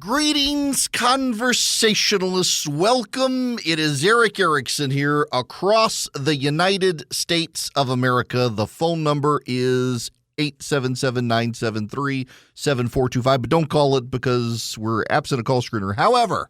Greetings, conversationalists. Welcome. It is Eric Erickson here across the United States of America. The phone number is 877-973-7425, but don't call it because we're absent a call screener. However,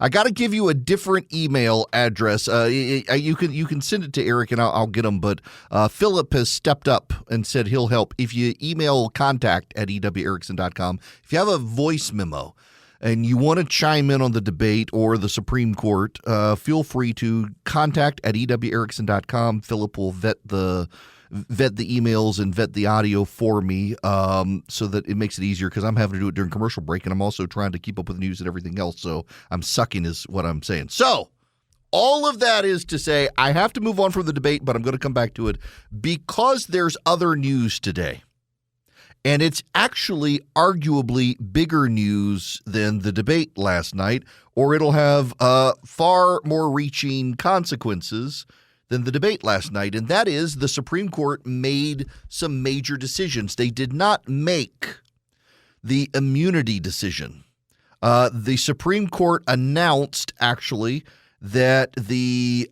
I got to give you a different email address. You can send it to Eric and I'll get them, but Philip has stepped up and said he'll help. If you email contact@ewerickson.com, if you have a voice memo and you want to chime in on the debate or the Supreme Court, feel free to contact@ewerickson.com. Philip will vet the emails and vet the audio for me so that it makes it easier because I'm having to do it during commercial break, and I'm also trying to keep up with the news and everything else, so I'm sucking is what I'm saying. So all of that is to say I have to move on from the debate, but I'm going to come back to it because there's other news today. And it's actually arguably bigger news than the debate last night, or it'll have far more reaching consequences than the debate last night. And that is the Supreme Court made some major decisions. They did not make the immunity decision. The Supreme Court announced, actually, that the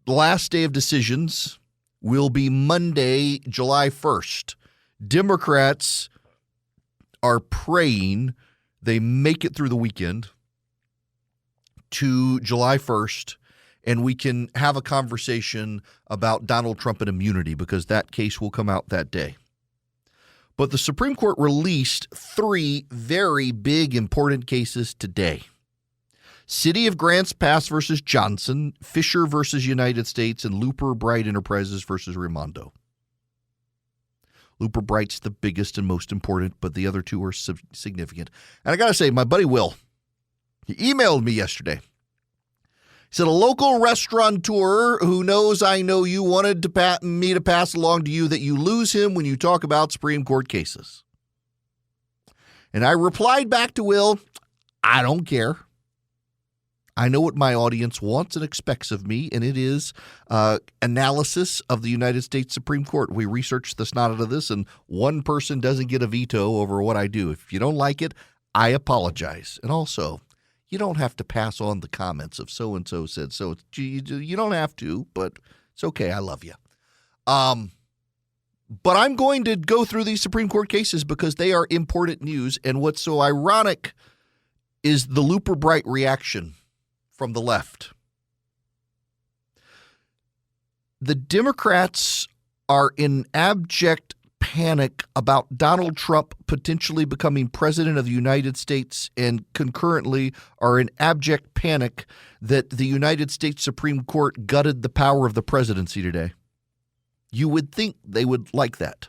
last day of decisions will be Monday, July 1st. Democrats are praying they make it through the weekend to July 1st, and we can have a conversation about Donald Trump and immunity because that case will come out that day. But the Supreme Court released three very big, important cases today. City of Grants Pass versus Johnson, Fisher versus United States, and Looper Bright Enterprises versus Raimondo. Looper Bright's the biggest and most important, but the other two are significant. And I got to say, my buddy Will, he emailed me yesterday. He said, a local restaurateur who knows I know you wanted me to pass along to you that you lose him when you talk about Supreme Court cases. And I replied back to Will, I don't care. I know what my audience wants and expects of me, and it is analysis of the United States Supreme Court. We researched the snot out of this, and one person doesn't get a veto over what I do. If you don't like it, I apologize. And also, you don't have to pass on the comments of so-and-so said so. You don't have to, but it's okay. I love you. But I'm going to go through these Supreme Court cases because they are important news, and what's so ironic is the Looper Bright reaction from the left. The Democrats are in abject panic about Donald Trump potentially becoming president of the United States, and concurrently are in abject panic that the United States Supreme Court gutted the power of the presidency today. You would think they would like that.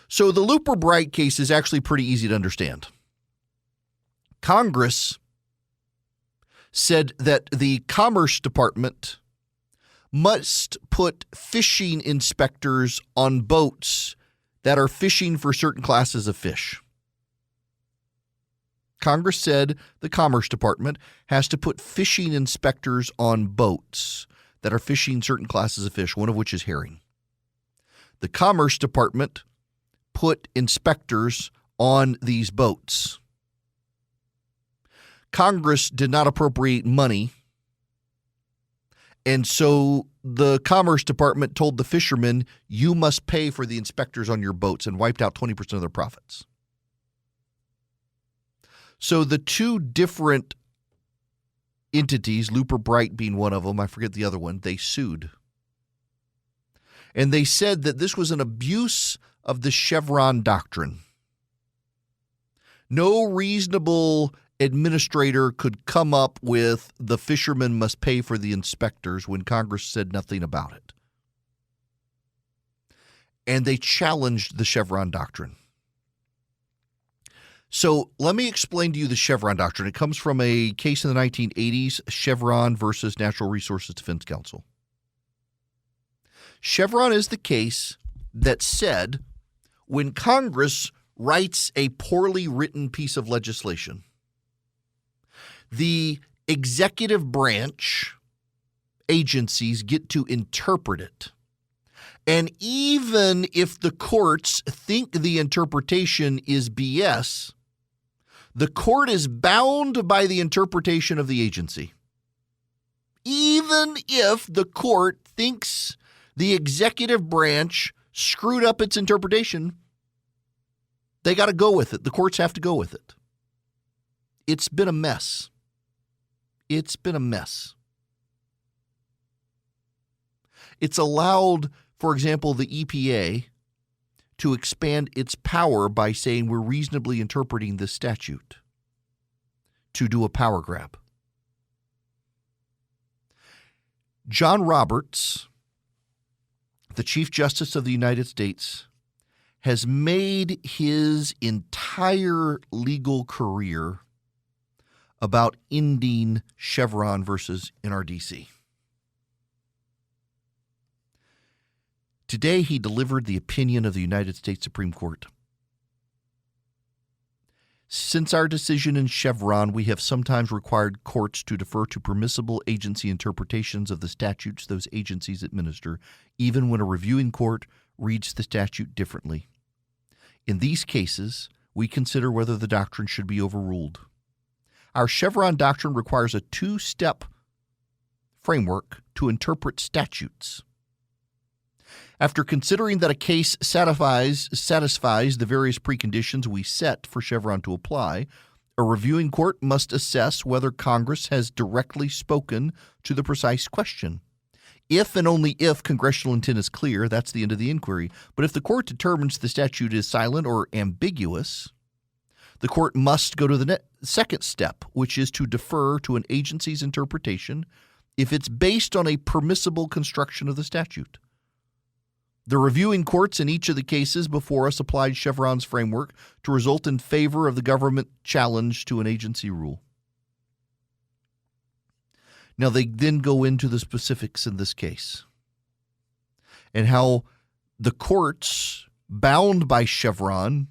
So the Looper Bright case is actually pretty easy to understand. Congress said that the Commerce Department must put fishing inspectors on boats that are fishing for certain classes of fish. Congress said the Commerce Department has to put fishing inspectors on boats that are fishing certain classes of fish, one of which is herring. The Commerce Department put inspectors on these boats. Congress did not appropriate money, and so the Commerce Department told the fishermen, you must pay for the inspectors on your boats, and wiped out 20% of their profits. So the two different entities, Looper Bright being one of them, I forget the other one, they sued. And they said that this was an abuse of the Chevron doctrine. No reasonable administrator could come up with the fishermen must pay for the inspectors when Congress said nothing about it. And they challenged the Chevron doctrine. So let me explain to you the Chevron doctrine. It comes from a case in the 1980s, Chevron versus Natural Resources Defense Council. Chevron is the case that said when Congress writes a poorly written piece of legislation, the executive branch agencies get to interpret it. And even if the courts think the interpretation is BS, The court is bound by the interpretation of the agency. Even if the court thinks the executive branch screwed up its interpretation, they got to go with it. The courts have to go with it. It's been a mess. It's been a mess. It's allowed, for example, the EPA to expand its power by saying we're reasonably interpreting this statute to do a power grab. John Roberts, the Chief Justice of the United States, has made his entire legal career about ending Chevron versus NRDC. Today, he delivered the opinion of the United States Supreme Court. Since our decision in Chevron, we have sometimes required courts to defer to permissible agency interpretations of the statutes those agencies administer, even when a reviewing court reads the statute differently. In these cases, we consider whether the doctrine should be overruled. Our Chevron doctrine requires a two-step framework to interpret statutes. After considering that a case satisfies the various preconditions we set for Chevron to apply, a reviewing court must assess whether Congress has directly spoken to the precise question. If and only if congressional intent is clear, that's the end of the inquiry. But if the court determines the statute is silent or ambiguous, the court must go to the second step, which is to defer to an agency's interpretation if it's based on a permissible construction of the statute. The reviewing courts in each of the cases before us applied Chevron's framework to result in favor of the government challenge to an agency rule. Now, they then go into the specifics in this case and how the courts bound by Chevron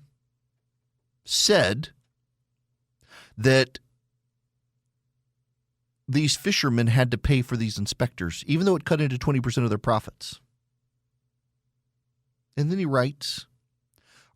said that these fishermen had to pay for these inspectors, even though it cut into 20% of their profits. And then he writes,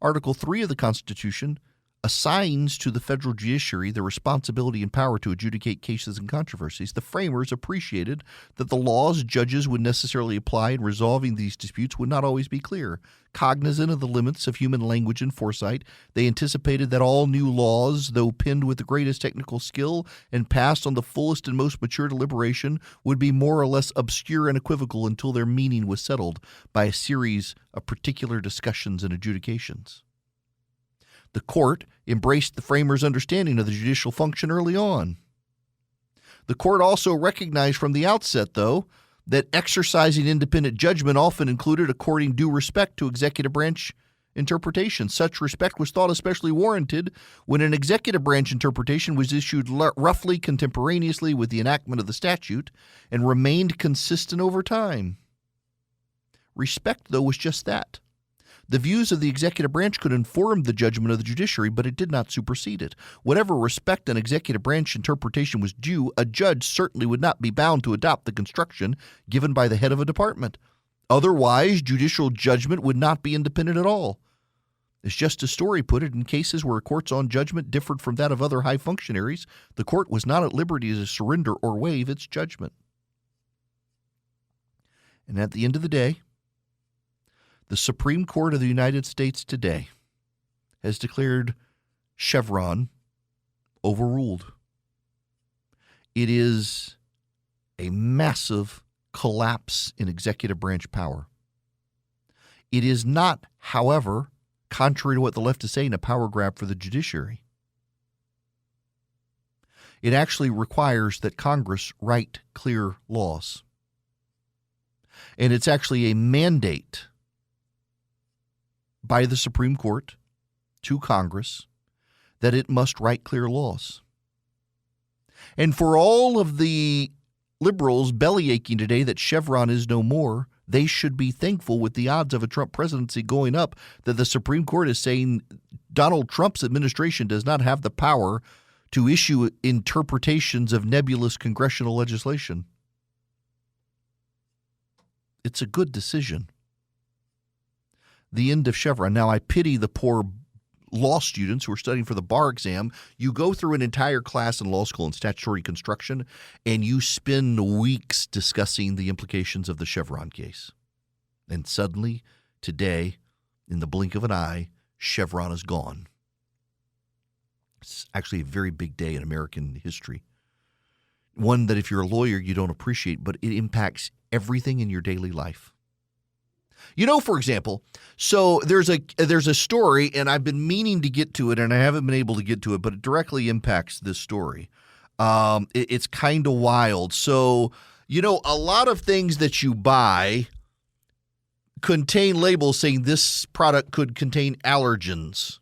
Article 3 of the Constitution assigns to the federal judiciary the responsibility and power to adjudicate cases and controversies. The framers appreciated that the laws judges would necessarily apply in resolving these disputes would not always be clear. Cognizant of the limits of human language and foresight, they anticipated that all new laws, though penned with the greatest technical skill and passed on the fullest and most mature deliberation, would be more or less obscure and equivocal until their meaning was settled by a series of particular discussions and adjudications. The court embraced the framers' understanding of the judicial function early on. The court also recognized from the outset, though, that exercising independent judgment often included according due respect to executive branch interpretation. Such respect was thought especially warranted when an executive branch interpretation was issued roughly contemporaneously with the enactment of the statute and remained consistent over time. Respect, though, was just that. The views of the executive branch could inform the judgment of the judiciary, but it did not supersede it. Whatever respect an executive branch interpretation was due, a judge certainly would not be bound to adopt the construction given by the head of a department. Otherwise, judicial judgment would not be independent at all. As Justice Story put it, in cases where a court's own judgment differed from that of other high functionaries, the court was not at liberty to surrender or waive its judgment. And at the end of the day, the Supreme Court of the United States today has declared Chevron overruled. It is a massive collapse in executive branch power. It is not, however, contrary to what the left is saying, a power grab for the judiciary. It actually requires that Congress write clear laws. And it's actually a mandate by the Supreme Court to Congress that it must write clear laws. And for all of the liberals bellyaching today that Chevron is no more, they should be thankful with the odds of a Trump presidency going up that the Supreme Court is saying Donald Trump's administration does not have the power to issue interpretations of nebulous congressional legislation. It's a good decision. The end of Chevron. Now, I pity the poor law students who are studying for the bar exam, you go through an entire class in law school in statutory construction, and you spend weeks discussing the implications of the Chevron case. And suddenly, today, in the blink of an eye, Chevron is gone. It's actually a very big day in American history. One that if you're a lawyer, you don't appreciate, but it impacts everything in your daily life. For example, so there's a story, and I've been meaning to get to it, and I haven't been able to get to it, but it directly impacts this story. It's kind of wild. So, a lot of things that you buy contain labels saying this product could contain allergens.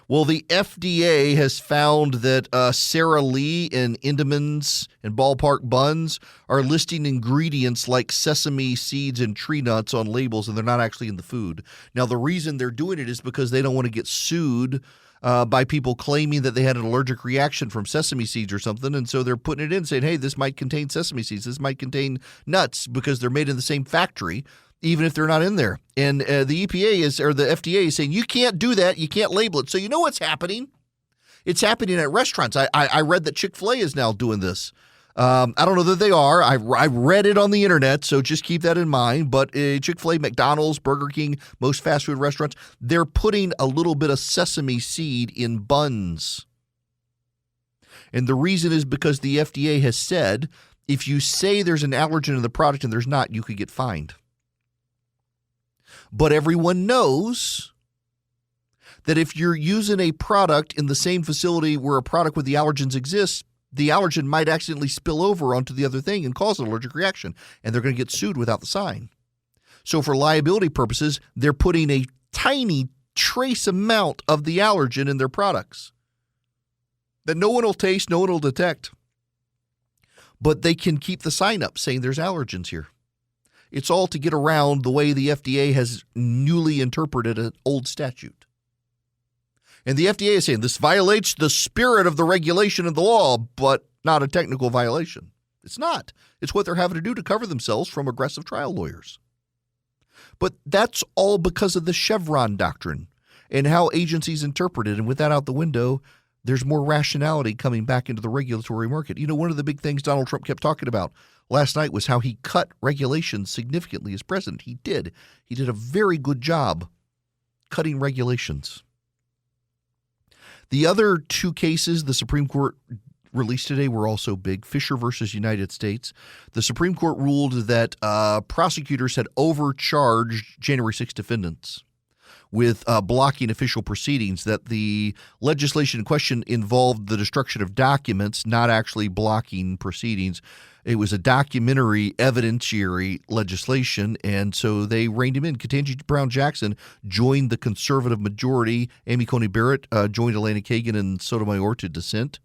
Well, the FDA has found that Sara Lee and Endemans and Ballpark Buns are listing ingredients like sesame seeds and tree nuts on labels, and they're not actually in the food. Now, the reason they're doing it is because they don't want to get sued by people claiming that they had an allergic reaction from sesame seeds or something, and so they're putting it in saying, hey, this might contain sesame seeds, this might contain nuts, because they're made in the same factory, even if they're not in there. And the EPA or the FDA is saying, you can't do that. You can't label it. So you know what's happening? It's happening at restaurants. I read that Chick-fil-A is now doing this. I don't know that they are. I read it on the internet, so just keep that in mind. But Chick-fil-A, McDonald's, Burger King, most fast food restaurants, they're putting a little bit of sesame seed in buns. And the reason is because the FDA has said, if you say there's an allergen in the product and there's not, you could get fined. But everyone knows that if you're using a product in the same facility where a product with the allergens exists, the allergen might accidentally spill over onto the other thing and cause an allergic reaction, and they're going to get sued without the sign. So for liability purposes, they're putting a tiny trace amount of the allergen in their products that no one will taste, no one will detect. But they can keep the sign up saying there's allergens here. It's all to get around the way the FDA has newly interpreted an old statute. And the FDA is saying this violates the spirit of the regulation of the law, but not a technical violation. It's not. It's what they're having to do to cover themselves from aggressive trial lawyers. But that's all because of the Chevron doctrine and how agencies interpret it. And with that out the window, there's more rationality coming back into the regulatory market. One of the big things Donald Trump kept talking about last night was how he cut regulations significantly as president. He did. He did a very good job cutting regulations. The other two cases the Supreme Court released today were also big. Fisher versus United States. The Supreme Court ruled that prosecutors had overcharged January 6 defendants with blocking official proceedings, that the legislation in question involved the destruction of documents, not actually blocking proceedings. It was a documentary evidentiary legislation, and so they reined him in. Ketanji Brown Jackson joined the conservative majority. Amy Coney Barrett joined Elena Kagan and Sotomayor to dissent.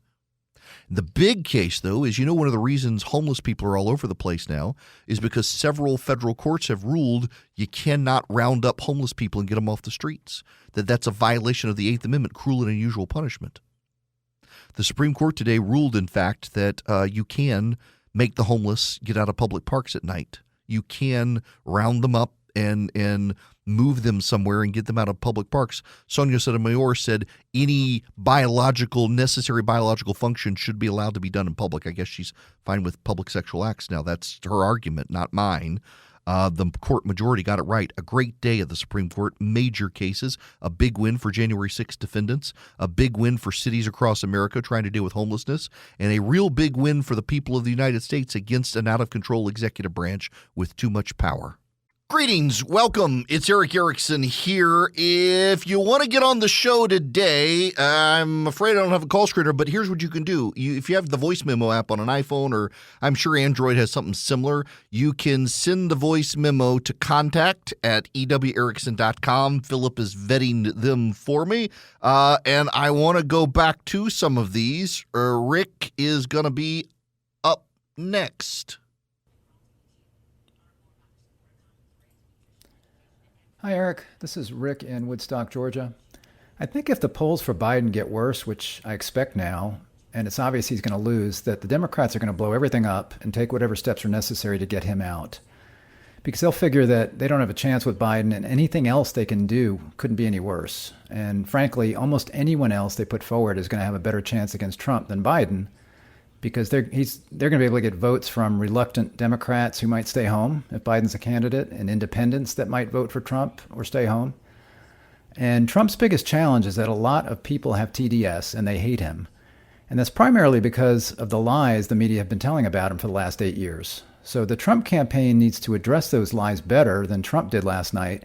The big case, though, is one of the reasons homeless people are all over the place now is because several federal courts have ruled you cannot round up homeless people and get them off the streets, that's a violation of the Eighth Amendment, cruel and unusual punishment. The Supreme Court today ruled, in fact, that you can make the homeless get out of public parks at night. You can round them up and move them somewhere and get them out of public parks. Sonia Sotomayor said any necessary biological function should be allowed to be done in public. I guess she's fine with public sexual acts now. That's her argument, not mine. The court majority got it right. A great day at the Supreme Court. Major cases. A big win for January 6 defendants. A big win for cities across America trying to deal with homelessness. And a real big win for the people of the United States against an out-of-control executive branch with too much power. Greetings. Welcome. It's Eric Erickson here. If you want to get on the show today, I'm afraid I don't have a call screener, but here's what you can do. If you have the voice memo app on an iPhone, or I'm sure Android has something similar, you can send the voice memo to contact@ewerickson.com. Philip is vetting them for me. And I want to go back to some of these. Rick is going to be up next. Hi, Eric. This is Rick in Woodstock, Georgia. I think if the polls for Biden get worse, which I expect now, and it's obvious he's going to lose, that the Democrats are going to blow everything up and take whatever steps are necessary to get him out. because they'll figure that they don't have a chance with Biden, and anything else they can do couldn't be any worse. And frankly, almost anyone else they put forward is going to have a better chance against Trump than Biden, because they're going to be able to get votes from reluctant Democrats who might stay home if Biden's a candidate, and independents that might vote for Trump or stay home. And Trump's biggest challenge is that a lot of people have TDS and they hate him. And that's primarily because of the lies the media have been telling about him for the last 8 years. So the Trump campaign needs to address those lies better than Trump did last night.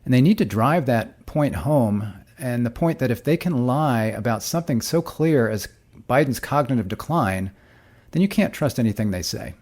And they need to drive that point home, and the point that if they can lie about something so clear as Biden's cognitive decline, then you can't trust anything they say.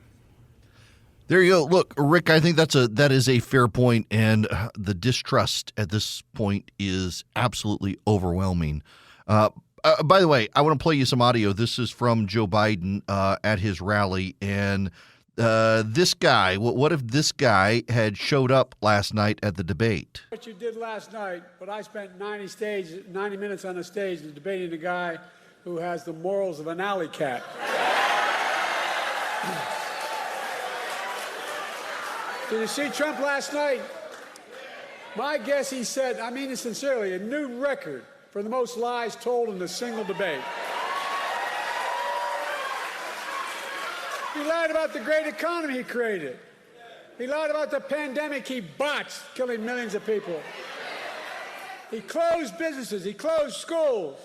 There you go. Look, Rick, I think that is a fair point, and the distrust at this point is absolutely overwhelming. By the way, I want to play you some audio. This is from Joe Biden at his rally, and this guy, what if this guy had showed up last night at the debate? What you did last night, but I spent 90 minutes on the stage debating a guy who has the morals of an alley cat. Did you see Trump last night? My guess he said, I mean it sincerely, a new record for the most lies told in a single debate. He lied about the great economy he created. He lied about the pandemic he botched, killing millions of people. He closed businesses. He closed schools,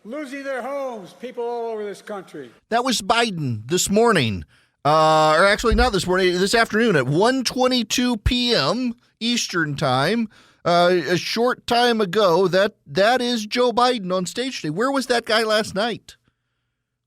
losing their homes, people all over this country. That was Biden this morning. Or actually not this morning, this afternoon at 1:22 p.m. Eastern Time. A short time ago, that is Joe Biden on stage today. Where was that guy last night?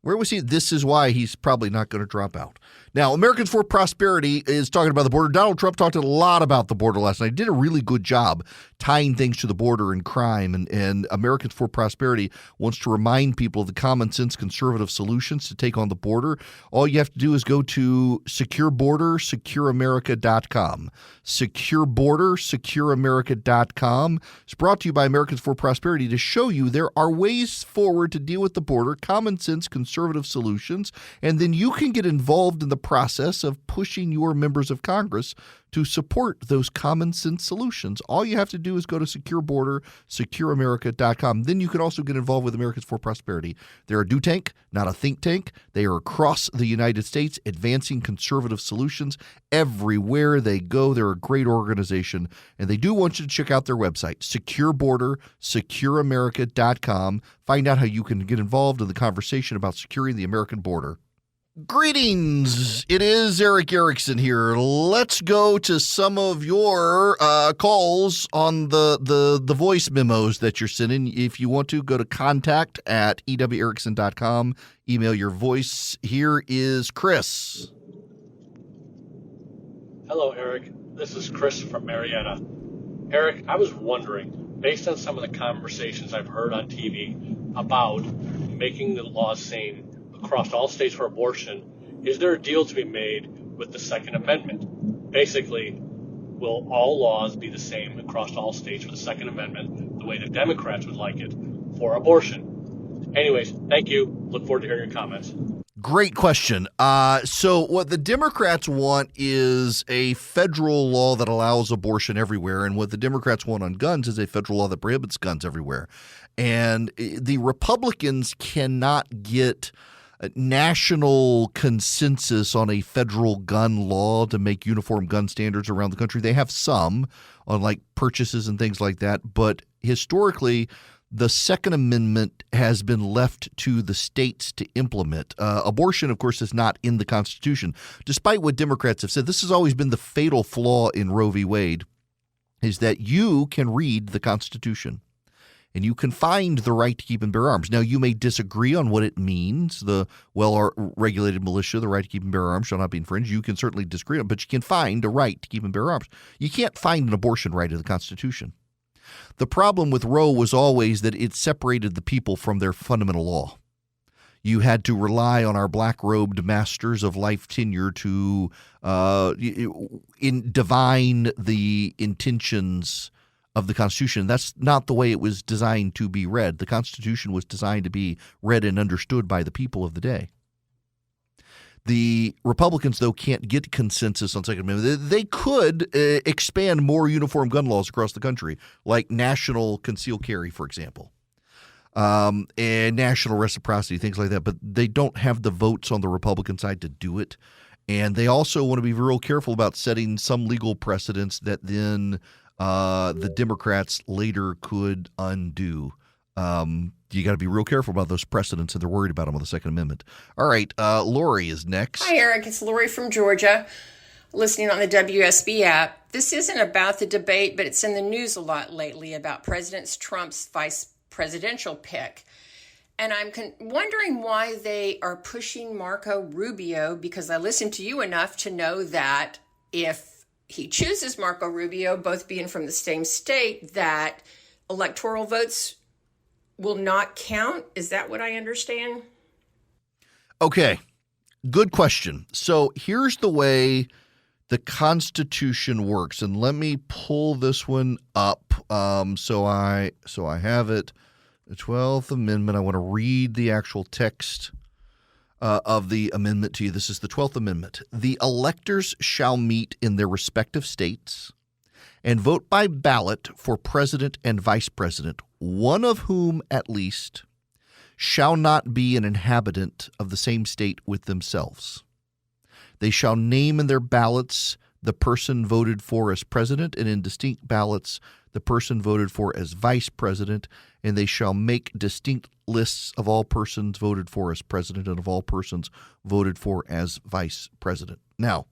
Where was he? This is why he's probably not going to drop out. Now, Americans for Prosperity is talking about the border. Donald Trump talked a lot about the border last night. He did a really good job tying things to the border and crime. And Americans for Prosperity wants to remind people of the common sense conservative solutions to take on the border. All you have to do is go to secureborder.secureamerica.com. Secureborder.secureamerica.com. It's brought to you by Americans for Prosperity to show you there are ways forward to deal with the border, common sense conservative solutions, and then you can get involved in the process of pushing your members of Congress to support those common sense solutions. All you have to do is go to secureborder.secureamerica.com. Then you can also get involved with Americans for Prosperity. They're a do tank, not a think tank. They are across the United States advancing conservative solutions everywhere they go. They're a great organization, and they do want you to check out their website, secureborder.secureamerica.com. Find out how you can get involved in the conversation about securing the American border. Greetings. It is Eric Erickson here. Let's go to some of your calls on the voice memos that you're sending. If you want to, go to contact@ewerickson.com. Email your voice. Here is Chris. Hello, Eric. This is Chris from Marietta. Eric, I was wondering, based on some of the conversations I've heard on TV about making the laws sane across all states for abortion, is there a deal to be made with the Second Amendment? Basically, will all laws be the same across all states for the Second Amendment, the way the Democrats would like it for abortion? Anyways, thank you. Look forward to hearing your comments. Great question. So what the Democrats want is a federal law that allows abortion everywhere, and what the Democrats want on guns is a federal law that prohibits guns everywhere. And the Republicans cannot get national consensus on a federal gun law to make uniform gun standards around the country. They have some on like purchases and things like that, but historically the Second Amendment has been left to the states to implement. Abortion, of course, is not in the Constitution. Despite what Democrats have said, this has always been the fatal flaw in Roe v. Wade, is that you can read the Constitution and you can find the right to keep and bear arms. Now, you may disagree on what it means. The well-regulated militia, the right to keep and bear arms shall not be infringed. You can certainly disagree on it, but you can find a right to keep and bear arms. You can't find an abortion right in the Constitution. The problem with Roe was always that it separated the people from their fundamental law. You had to rely on our black-robed masters of life tenure to divine the intentions of the Constitution. That's not the way it was designed to be read. The Constitution was designed to be read and understood by the people of the day. The Republicans, though, can't get consensus on Second Amendment. They could expand more uniform gun laws across the country, like national concealed carry, for example, and national reciprocity, things like that. But they don't have the votes on the Republican side to do it. And they also want to be real careful about setting some legal precedents that then the Democrats later could undo. You got to be real careful about those precedents, and they're worried about them on the Second Amendment. All right, Lori is next. Hi, Eric. It's Lori from Georgia, listening on the WSB app. This isn't about the debate, but it's in the news a lot lately about President Trump's vice presidential pick. And I'm wondering why they are pushing Marco Rubio, because I listened to you enough to know that if he chooses Marco Rubio, both being from the same state, that electoral votes will not count. Is that what I understand? Okay, good question. So here's the way the Constitution works, and let me pull this one up so I have it. The 12th Amendment. I want to read the actual text of the amendment to you. This is the 12th Amendment. The electors shall meet in their respective states and vote by ballot for president and vice president, one of whom at least shall not be an inhabitant of the same state with themselves. They shall name in their ballots the person voted for as president, and in distinct ballots the person voted for as vice president, and they shall make distinct lists of all persons voted for as president and of all persons voted for as vice president. Now,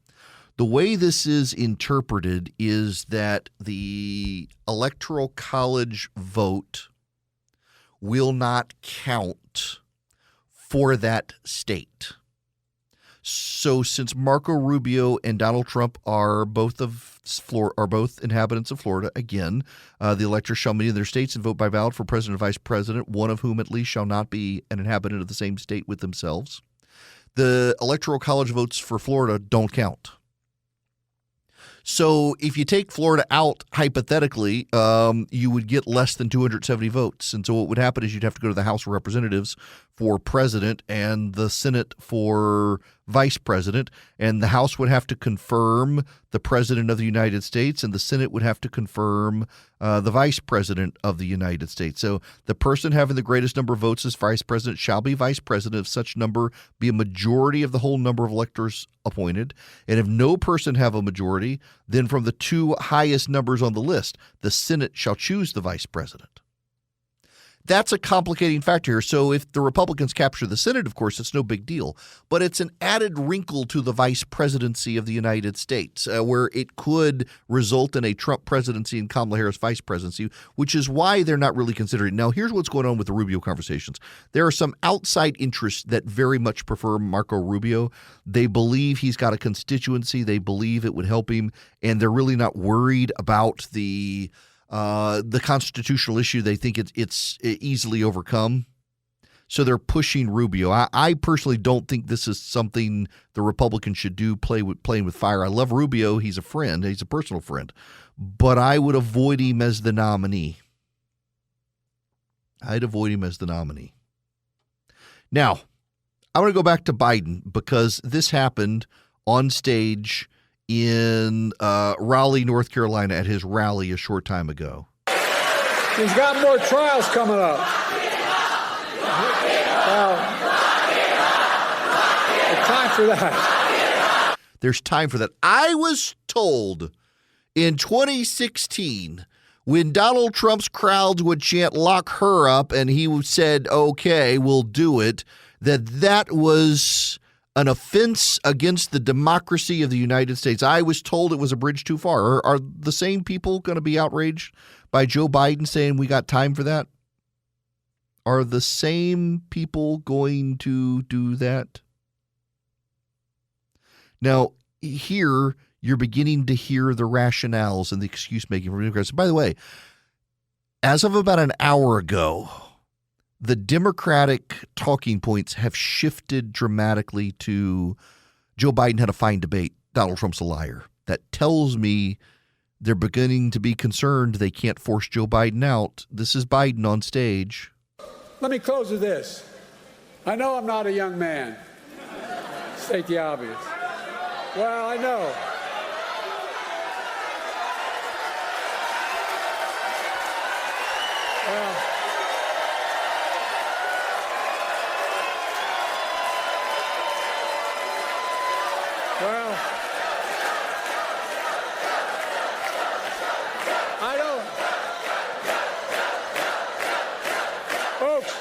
the way this is interpreted is that the Electoral College vote will not count for that state. So since Marco Rubio and Donald Trump are both inhabitants of Florida, again, the electors shall meet in their states and vote by ballot for president and vice president, one of whom at least shall not be an inhabitant of the same state with themselves. The Electoral College votes for Florida don't count. So if you take Florida out, hypothetically, you would get less than 270 votes. And so what would happen is you'd have to go to the House of Representatives for president and the Senate for vice president. And the House would have to confirm the president of the United States, and the Senate would have to confirm the vice president of the United States. So the person having the greatest number of votes as vice president shall be vice president if such number be a majority of the whole number of electors appointed. And if no person have a majority, then from the two highest numbers on the list, the Senate shall choose the vice president. That's a complicating factor here. So if the Republicans capture the Senate, of course, it's no big deal. But it's an added wrinkle to the vice presidency of the United States, where it could result in a Trump presidency and Kamala Harris vice presidency, which is why they're not really considering it. Now, here's what's going on with the Rubio conversations. There are some outside interests that very much prefer Marco Rubio. They believe he's got a constituency. They believe it would help him, and they're really not worried about the constitutional issue. They think it's easily overcome. So they're pushing Rubio. I personally don't think this is something the Republicans should do, playing with fire. I love Rubio. He's a friend. He's a personal friend. But I would avoid him as the nominee. I'd avoid him as the nominee. Now, I want to go back to Biden because this happened on stage in Raleigh, North Carolina, at his rally a short time ago. He's got more trials coming up. Time for that. There's time for that. I was told in 2016, when Donald Trump's crowds would chant "lock her up," and he said, "Okay, we'll do it," that was an offense against the democracy of the United States. I was told it was a bridge too far. Are the same people going to be outraged by Joe Biden saying we got time for that? Are the same people going to do that? Now, here you're beginning to hear the rationales and the excuse-making from Democrats. By the way, as of about an hour ago, the Democratic talking points have shifted dramatically to Joe Biden had a fine debate, Donald Trump's a liar. That tells me they're beginning to be concerned they can't force Joe Biden out. This is Biden on stage. Let me close with this. I know I'm not a young man. state the obvious. Well, I know. Well, I don't. Folks,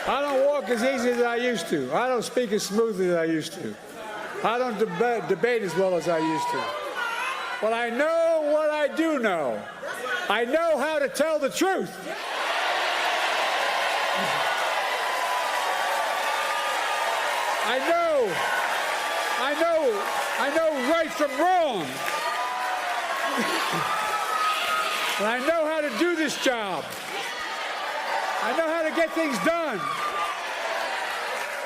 I don't walk as easy as I used to. I don't speak as smoothly as I used to. I don't debate as well as I used to. But I know what I do know. I know how to tell the truth. I know right from wrong. And I know how to do this job. I know how to get things done.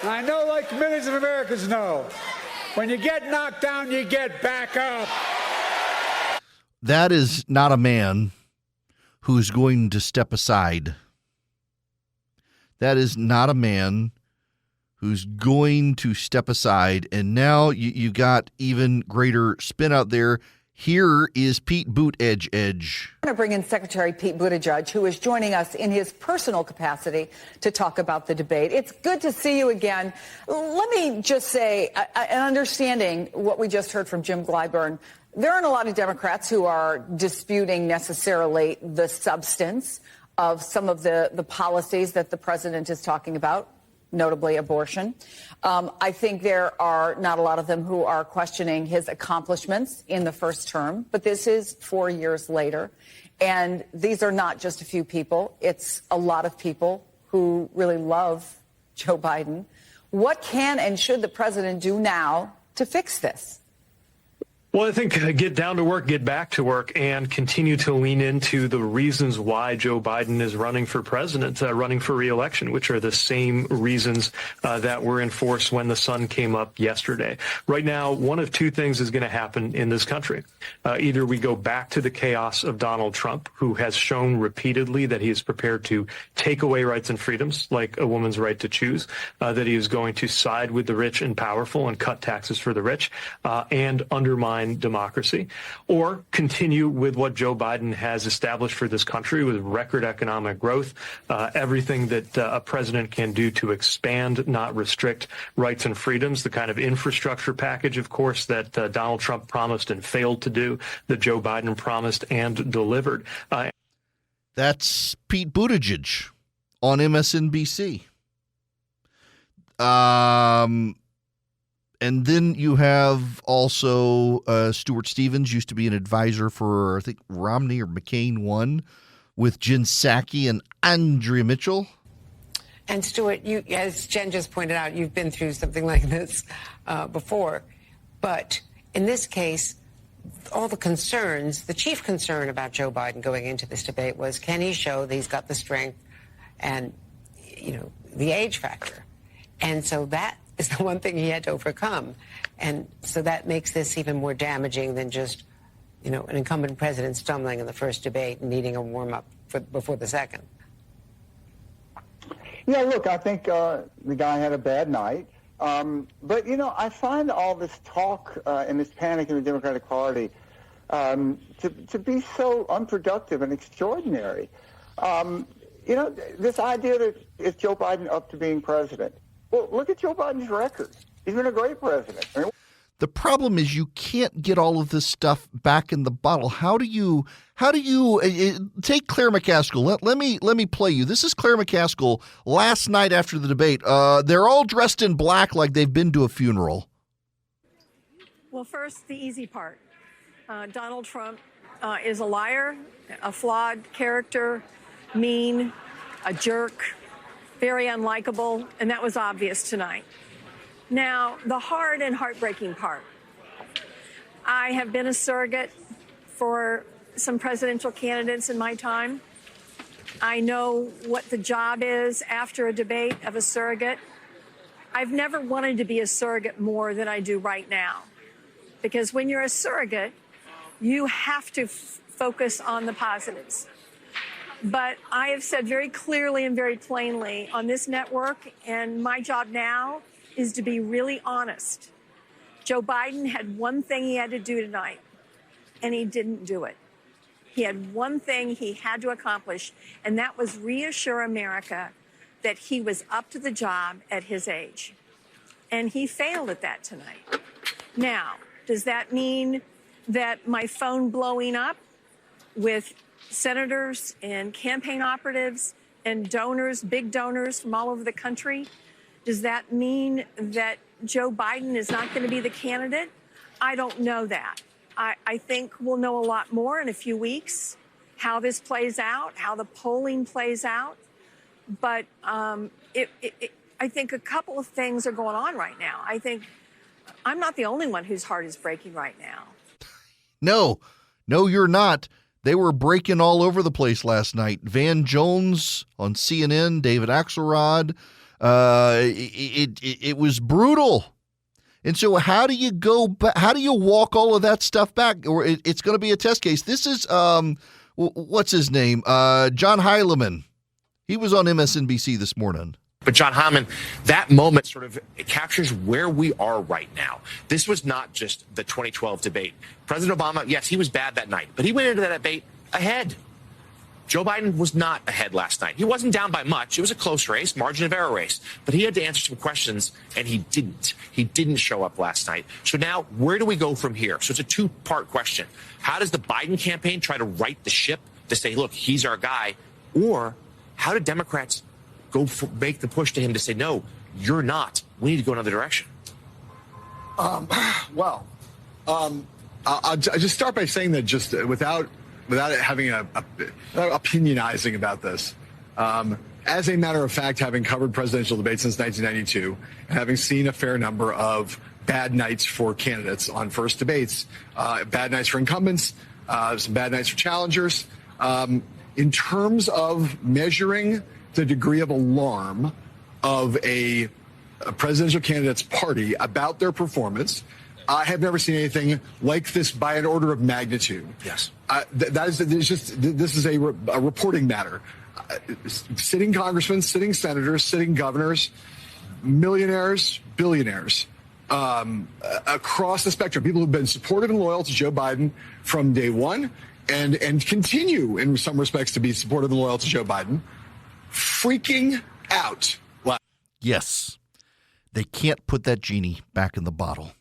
And I know, like millions of Americans know, when you get knocked down, you get back up. That is not a man who's going to step aside. That is not a man who's going to step aside. And now you got even greater spin out there. Here is Pete Buttigieg. I'm going to bring in Secretary Pete Buttigieg, who is joining us in his personal capacity to talk about the debate. It's good to see you again. Let me just say, understanding what we just heard from Jim Clyburn, there aren't a lot of Democrats who are disputing necessarily the substance of some of the policies that the president is talking about, notably abortion. I think there are not a lot of them who are questioning his accomplishments in the first term, but this is 4 years later. And these are not just a few people. It's a lot of people who really love Joe Biden. What can and should the president do now to fix this? Well, I think get down to work, get back to work, and continue to lean into the reasons why Joe Biden is running for president, running for re-election, which are the same reasons that were in force when the sun came up yesterday. Right now, one of two things is going to happen in this country. Either we go back to the chaos of Donald Trump, who has shown repeatedly that he is prepared to take away rights and freedoms, like a woman's right to choose, that he is going to side with the rich and powerful and cut taxes for the rich, and undermine democracy, or continue with what Joe Biden has established for this country with record economic growth, everything that a president can do to expand, not restrict rights and freedoms, the kind of infrastructure package, of course, that Donald Trump promised and failed to do, that Joe Biden promised and delivered. That's Pete Buttigieg on MSNBC. And then you have also Stuart Stevens, used to be an advisor for, I think, Romney or McCain 1, with Jen Psaki and Andrea Mitchell. And Stuart, you, as Jen just pointed out, you've been through something like this before. But in this case, all the concerns, the chief concern about Joe Biden going into this debate was, can he show that he's got the strength and, you know, the age factor? And so that is the one thing he had to overcome. And so that makes this even more damaging than just, you know, an incumbent president stumbling in the first debate and needing a warm-up before the second. Yeah, look, I think the guy had a bad night. But, you know, I find all this talk and this panic in the Democratic Party to be so unproductive and extraordinary. You know, this idea that is Joe Biden up to being president? Well, look at Joe Biden's record. He's been a great president. I mean, the problem is you can't get all of this stuff back in the bottle. How do you take Claire McCaskill? Let me play you. This is Claire McCaskill last night after the debate. They're all dressed in black like they've been to a funeral. Well, first, the easy part. Donald Trump is a liar, a flawed character, mean, a jerk, very unlikable, and that was obvious tonight. Now, the hard and heartbreaking part. I have been a surrogate for some presidential candidates in my time. I know what the job is after a debate of a surrogate. I've never wanted to be a surrogate more than I do right now. Because when you're a surrogate, you have to focus on the positives. But I have said very clearly and very plainly on this network, and my job now is to be really honest. Joe Biden had one thing he had to do tonight, and he didn't do it. He had one thing he had to accomplish, and that was reassure America that he was up to the job at his age. And he failed at that tonight. Now, does that mean that my phone blowing up with senators and campaign operatives and donors, big donors from all over the country, does that mean that Joe Biden is not going to be the candidate? I don't know that. I think we'll know a lot more in a few weeks, how this plays out, how the polling plays out. But I think a couple of things are going on right now. I think I'm not the only one whose heart is breaking right now. No, you're not. They were breaking all over the place last night. Van Jones on CNN, David Axelrod. It was brutal. And so how do you walk all of that stuff back? Or it's going to be a test case. This is, what's his name? John Heilemann. He was on MSNBC this morning. But John Heilemann, that moment sort of captures where we are right now. This was not just the 2012 debate. President Obama, yes, he was bad that night, but he went into that debate ahead. Joe Biden was not ahead last night. He wasn't down by much. It was a close race, margin of error race. But he had to answer some questions, and he didn't. He didn't show up last night. So now, where do we go from here? So it's a two-part question. How does the Biden campaign try to right the ship to say, look, he's our guy? Or how do Democrats make the push to him to say, no, you're not. We need to go another direction? I'll just start by saying that just without having opinionizing about this, as a matter of fact, having covered presidential debates since 1992, and having seen a fair number of bad nights for candidates on first debates, bad nights for incumbents, some bad nights for challengers, in terms of measuring the degree of alarm of a presidential candidate's party about their performance, I have never seen anything like this by an order of magnitude. Yes. This is a reporting matter. Sitting congressmen, sitting senators, sitting governors, millionaires, billionaires, across the spectrum, people who've been supportive and loyal to Joe Biden from day one and continue in some respects to be supportive and loyal to Joe Biden, freaking out. Yes, they can't put that genie back in the bottle.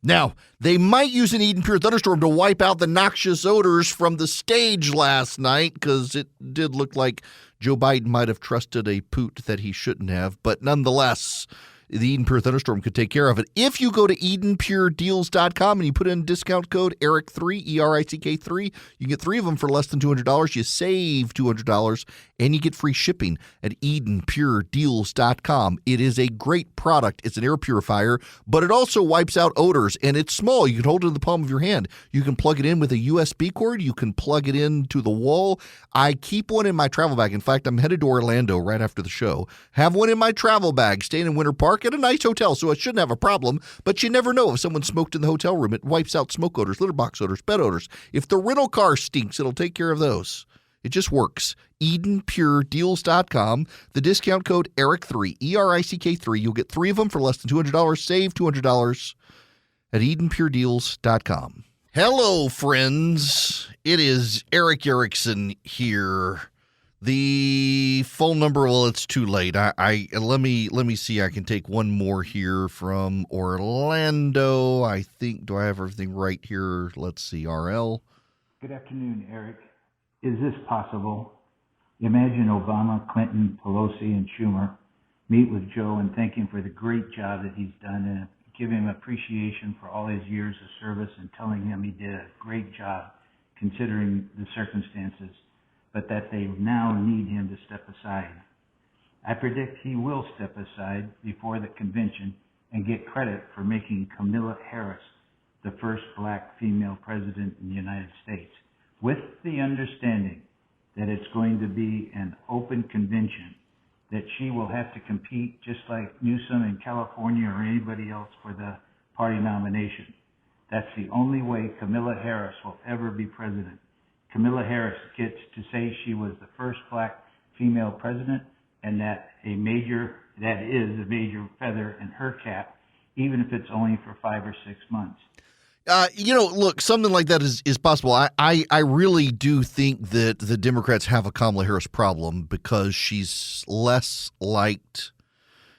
Now, they might use an Eden Pure thunderstorm to wipe out the noxious odors from the stage last night, because it did look like Joe Biden might have trusted a poot that he shouldn't have. But nonetheless, the Eden Pure thunderstorm could take care of it. If you go to EdenPureDeals.com and you put in discount code ERIC3, ERICK3, you get 3 of them for less than $200. You save $200, and you get free shipping at EdenPureDeals.com. It is a great product. It's an air purifier, but it also wipes out odors, and it's small. You can hold it in the palm of your hand. You can plug it in with a USB cord. You can plug it into the wall. I keep one in my travel bag. In fact, I'm headed to Orlando right after the show. Have one in my travel bag, staying in Winter Park at a nice hotel, so it shouldn't have a problem. But you never know. If someone smoked in the hotel room, it wipes out smoke odors, litter box odors, bed odors. If the rental car stinks, it'll take care of those. It just works. EdenPureDeals.com. The discount code ERIC3, ERICK3. You'll get 3 of them for less than $200. Save $200 at EdenPureDeals.com. Hello, friends. It is Eric Erickson here. The phone number, well, it's too late. Let me see. I can take one more here from Orlando. I think, do I have everything right here? Let's see. RL. Good afternoon, Eric. Is this possible? Imagine Obama, Clinton, Pelosi, and Schumer meet with Joe and thank him for the great job that he's done and give him appreciation for all his years of service and telling him he did a great job considering the circumstances, but that they now need him to step aside. I predict he will step aside before the convention and get credit for making Kamala Harris the first black female president in the United States, with the understanding that it's going to be an open convention, that she will have to compete just like Newsom in California or anybody else for the party nomination. That's the only way Kamala Harris will ever be president. Kamala Harris gets to say she was the first black female president, and that is a major feather in her cap, even if it's only for 5 or 6 months. Look, something like that is possible. I really do think that the Democrats have a Kamala Harris problem because she's less liked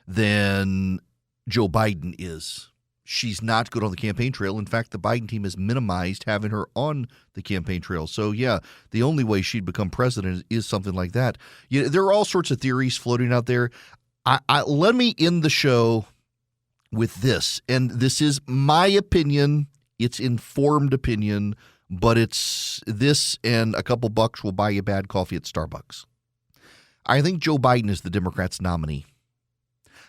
than Joe Biden is. She's not good on the campaign trail. In fact, the Biden team has minimized having her on the campaign trail. So, yeah, the only way she'd become president is something like that. There are all sorts of theories floating out there. Let me end the show with this, and this is my opinion. It's informed opinion, but it's this and a couple bucks will buy you bad coffee at Starbucks. I think Joe Biden is the Democrats' nominee.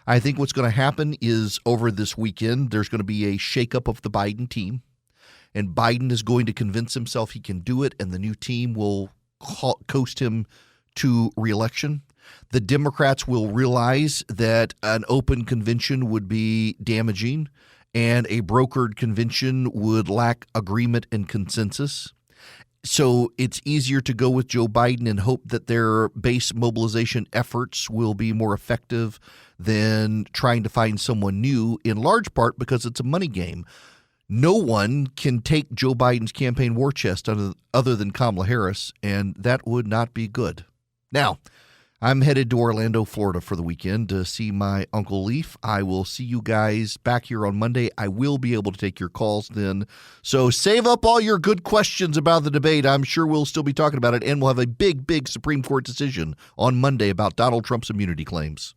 I think what's going to happen is over this weekend, there's going to be a shakeup of the Biden team, and Biden is going to convince himself he can do it, and the new team will coast him to reelection. The Democrats will realize that an open convention would be damaging, and a brokered convention would lack agreement and consensus. So it's easier to go with Joe Biden and hope that their base mobilization efforts will be more effective than trying to find someone new, in large part because it's a money game. No one can take Joe Biden's campaign war chest other than Kamala Harris, and that would not be good. Now, I'm headed to Orlando, Florida for the weekend to see my Uncle Leaf. I will see you guys back here on Monday. I will be able to take your calls then. So save up all your good questions about the debate. I'm sure we'll still be talking about it, and we'll have a big, big Supreme Court decision on Monday about Donald Trump's immunity claims.